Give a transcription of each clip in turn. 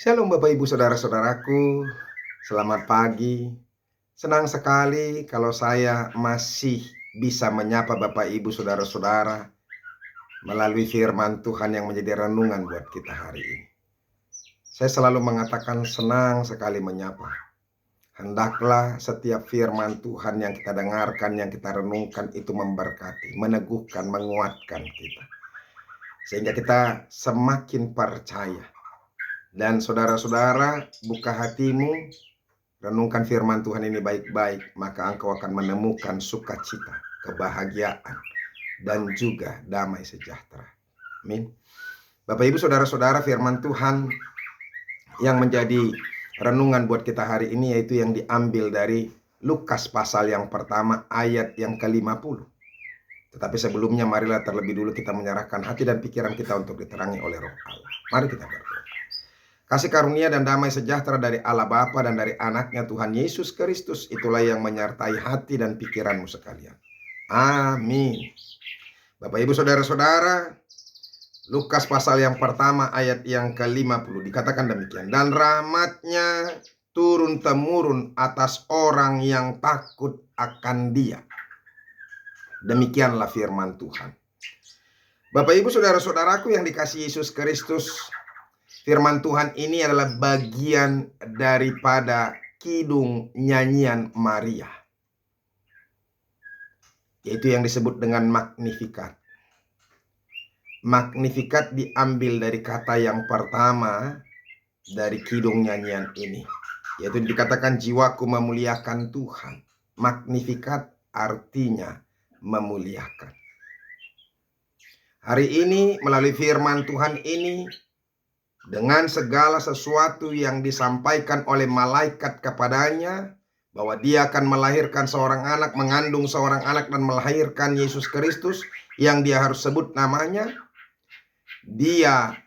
Shalom Bapak Ibu Saudara-saudaraku, selamat pagi. Senang sekali kalau saya masih bisa menyapa Bapak Ibu Saudara-saudara melalui firman Tuhan yang menjadi renungan buat kita hari ini. Saya selalu mengatakan senang sekali menyapa. Hendaklah setiap firman Tuhan yang kita dengarkan, yang kita renungkan itu memberkati, meneguhkan, menguatkan kita. Sehingga kita semakin percaya. Dan saudara-saudara, buka hatimu, renungkan firman Tuhan ini baik-baik, maka engkau akan menemukan sukacita, kebahagiaan, dan juga damai sejahtera. Amin. Bapak Ibu Saudara-saudara, firman Tuhan yang menjadi renungan buat kita hari ini yaitu yang diambil dari Lukas pasal yang pertama ayat yang ke-50. Tetapi sebelumnya marilah terlebih dulu kita menyerahkan hati dan pikiran kita untuk diterangi oleh Roh Allah. Mari kita berdoa. Kasih karunia dan damai sejahtera dari Allah Bapa dan dari anaknya Tuhan Yesus Kristus, itulah yang menyertai hati dan pikiranmu sekalian. Amin. Bapak Ibu Saudara-saudara, Lukas pasal yang pertama ayat yang ke-50 dikatakan demikian. Dan rahmatnya turun-temurun atas orang yang takut akan Dia. Demikianlah firman Tuhan. Bapak Ibu Saudara-saudaraku yang dikasihi Yesus Kristus, firman Tuhan ini adalah bagian daripada kidung nyanyian Maria, yaitu yang disebut dengan Magnificat. Magnificat diambil dari kata yang pertama dari kidung nyanyian ini, yaitu dikatakan jiwaku memuliakan Tuhan. Magnificat artinya memuliakan. Hari ini melalui firman Tuhan ini, dengan segala sesuatu yang disampaikan oleh malaikat kepadanya, bahwa dia akan melahirkan seorang anak, mengandung seorang anak dan melahirkan Yesus Kristus yang dia harus sebut namanya, dia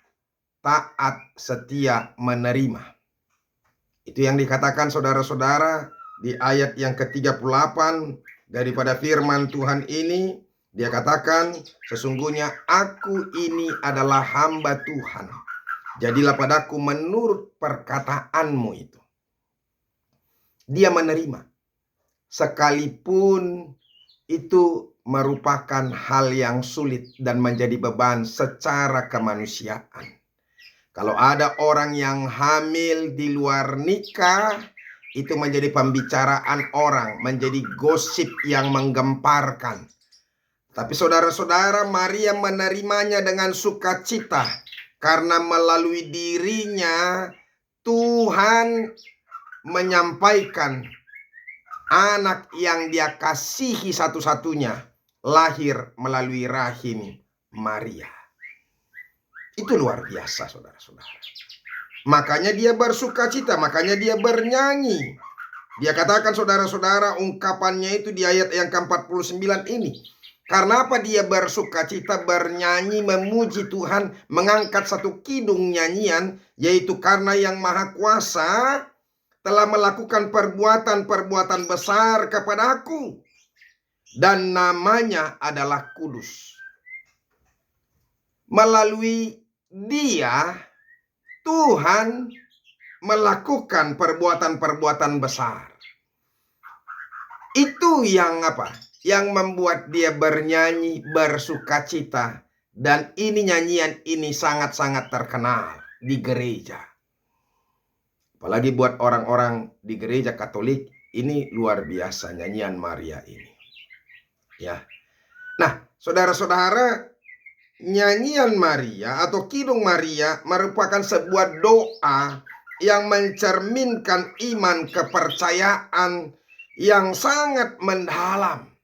taat setia menerima. Itu yang dikatakan saudara-saudara di ayat yang ke-38 daripada firman Tuhan ini. Dia katakan, sesungguhnya aku ini adalah hamba Tuhan. Jadilah padaku menurut perkataanmu itu. Dia menerima. Sekalipun itu merupakan hal yang sulit dan menjadi beban secara kemanusiaan. Kalau ada orang yang hamil di luar nikah, itu menjadi pembicaraan orang, menjadi gosip yang menggemparkan. Tapi saudara-saudara, Maria menerimanya dengan sukacita. Karena melalui dirinya Tuhan menyampaikan anak yang dia kasihi satu-satunya lahir melalui rahim Maria. Itu luar biasa saudara-saudara. Makanya dia bersukacita, makanya dia bernyanyi. Dia katakan saudara-saudara, ungkapannya itu di ayat yang ke-49 ini. Karena apa dia bersukacita, bernyanyi, memuji Tuhan, mengangkat satu kidung nyanyian, yaitu karena Yang Maha Kuasa telah melakukan perbuatan-perbuatan besar kepadaku, dan namanya adalah kudus. Melalui dia, Tuhan melakukan perbuatan-perbuatan besar. Itu yang apa? Yang membuat dia bernyanyi, bersukacita. Dan ini nyanyian ini sangat-sangat terkenal di gereja. Apalagi buat orang-orang di gereja Katolik, ini luar biasa nyanyian Maria ini. Ya. Nah, saudara-saudara, nyanyian Maria atau kidung Maria merupakan sebuah doa yang mencerminkan iman kepercayaan yang sangat mendalam.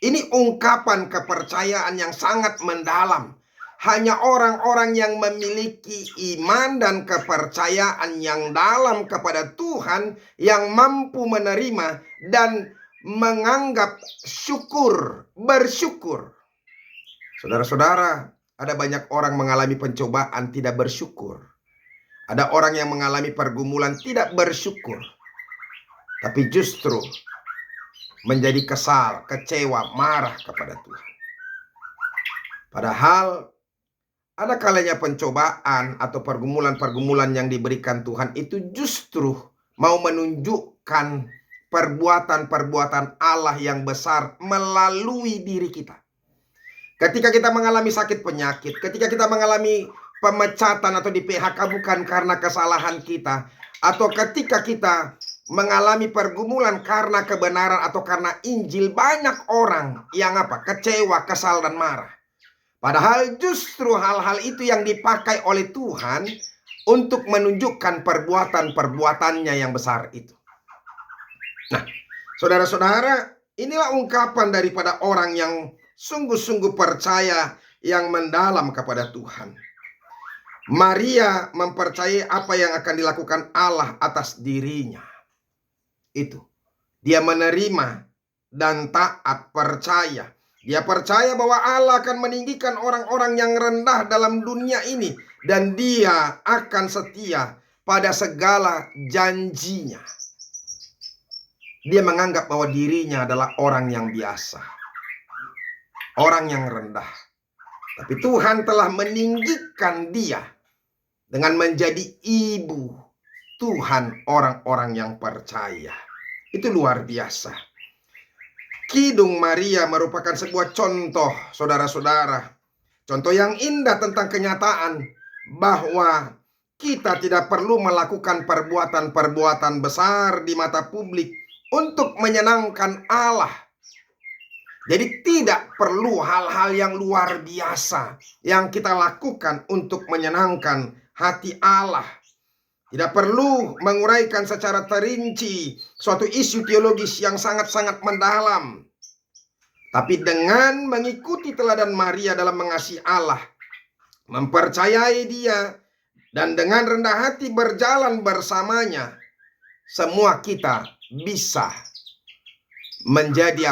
Ini ungkapan kepercayaan yang sangat mendalam. Hanya orang-orang yang memiliki iman dan kepercayaan yang dalam kepada Tuhan yang mampu menerima dan menganggap syukur, bersyukur. Saudara-saudara, ada banyak orang mengalami pencobaan tidak bersyukur. Ada orang yang mengalami pergumulan tidak bersyukur. Tapi justru menjadi kesal, kecewa, marah kepada Tuhan. Padahal Ada kalanya pencobaan atau pergumulan-pergumulan yang diberikan Tuhan itu justru mau menunjukkan perbuatan-perbuatan Allah yang besar melalui diri kita. Ketika kita mengalami sakit penyakit, ketika kita mengalami pemecatan atau di PHK bukan karena kesalahan kita, atau ketika kita mengalami pergumulan karena kebenaran atau karena Injil, banyak orang yang kecewa, kesal, dan marah. Padahal justru hal-hal itu yang dipakai oleh Tuhan untuk menunjukkan perbuatan-perbuatannya yang besar itu. Nah, saudara-saudara, inilah ungkapan daripada orang yang sungguh-sungguh percaya yang mendalam kepada Tuhan. Maria mempercayai apa yang akan dilakukan Allah atas dirinya. Itu. Dia menerima dan taat, percaya. Dia percaya bahwa Allah akan meninggikan orang-orang yang rendah dalam dunia ini. Dan dia akan setia pada segala janjinya. Dia menganggap bahwa dirinya adalah orang yang biasa, orang yang rendah. Tapi Tuhan telah meninggikan dia dengan menjadi ibu Tuhan orang-orang yang percaya. Itu luar biasa. Kidung Maria merupakan sebuah contoh, saudara-saudara. Contoh yang indah tentang kenyataan bahwa kita tidak perlu melakukan perbuatan-perbuatan besar di mata publik untuk menyenangkan Allah. Jadi tidak perlu hal-hal yang luar biasa yang kita lakukan untuk menyenangkan hati Allah. Tidak perlu menguraikan secara terinci suatu isu teologis yang sangat-sangat mendalam. Tapi dengan mengikuti teladan Maria dalam mengasihi Allah, mempercayai dia, dan dengan rendah hati berjalan bersamanya, semua kita bisa menjadi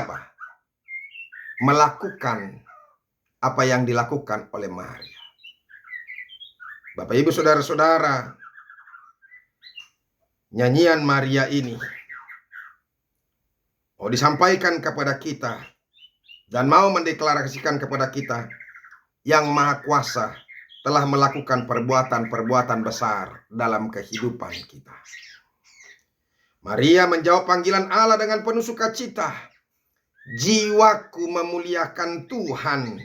melakukan apa yang dilakukan oleh Maria. Bapak Ibu saudara-saudara, nyanyian Maria ini mau disampaikan kepada kita dan mau mendeklarasikan kepada kita yang Maha Kuasa telah melakukan perbuatan-perbuatan besar dalam kehidupan kita. Maria menjawab panggilan Allah dengan penuh sukacita. Jiwaku memuliakan Tuhan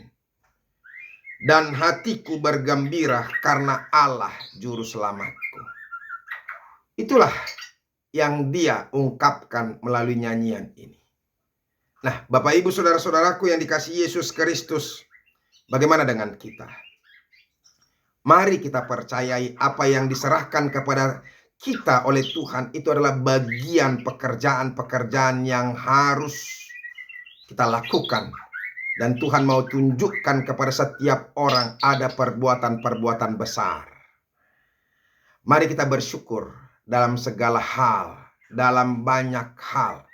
dan hatiku bergembira karena Allah juru selamatku. Itulah yang dia ungkapkan melalui nyanyian ini. Nah, Bapak Ibu saudara-saudaraku yang dikasihi Yesus Kristus, bagaimana dengan kita? Mari kita percayai apa yang diserahkan kepada kita oleh Tuhan itu adalah bagian pekerjaan-pekerjaan yang harus kita lakukan. Dan Tuhan mau tunjukkan kepada setiap orang ada perbuatan-perbuatan besar. Mari kita bersyukur dalam segala hal, dalam banyak hal,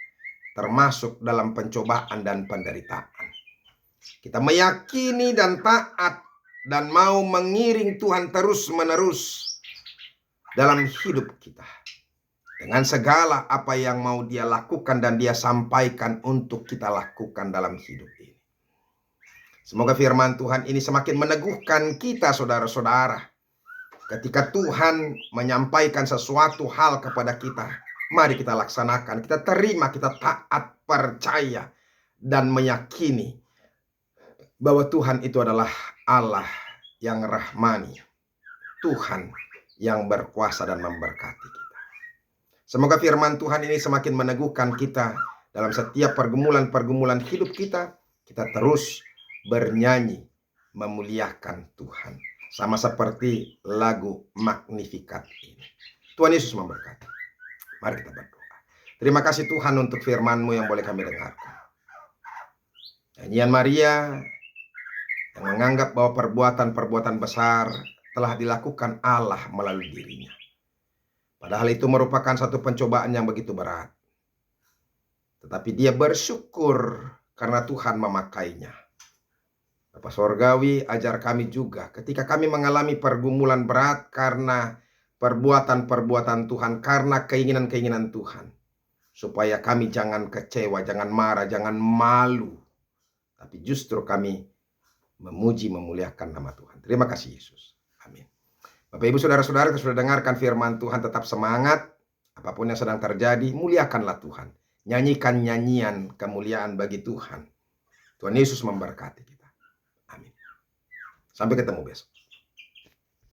termasuk dalam pencobaan dan penderitaan. Kita meyakini dan taat dan mau mengiring Tuhan terus-menerus dalam hidup kita. Dengan segala apa yang mau dia lakukan dan dia sampaikan untuk kita lakukan dalam hidup ini. Semoga firman Tuhan ini semakin meneguhkan kita saudara-saudara. Ketika Tuhan menyampaikan sesuatu hal kepada kita, mari kita laksanakan, kita terima, kita taat, percaya, dan meyakini bahwa Tuhan itu adalah Allah yang rahmani, Tuhan yang berkuasa dan memberkati kita. Semoga firman Tuhan ini semakin meneguhkan kita dalam setiap pergumulan-pergumulan hidup kita. Kita terus bernyanyi memuliakan Tuhan, sama seperti lagu Magnificat ini. Tuhan Yesus memberkati. Mari kita berdoa. Terima kasih Tuhan untuk firman-Mu yang boleh kami dengarkan. Nyanyian Maria yang menganggap bahwa perbuatan-perbuatan besar telah dilakukan Allah melalui dirinya. Padahal itu merupakan satu pencobaan yang begitu berat. Tetapi dia bersyukur karena Tuhan memakainya. Bapa Sorgawi, ajar kami juga ketika kami mengalami pergumulan berat karena perbuatan-perbuatan Tuhan, karena keinginan-keinginan Tuhan. Supaya kami jangan kecewa, jangan marah, jangan malu. Tapi justru kami memuji, memuliakan nama Tuhan. Tuhan. Terima kasih Yesus. Amin. Bapak Ibu Saudara-saudara, sudah dengarkan firman Tuhan, tetap semangat. Apapun yang sedang terjadi, muliakanlah Tuhan. Nyanyikan nyanyian kemuliaan bagi Tuhan. Tuhan Yesus memberkati kita. Amin. Sampai ketemu besok.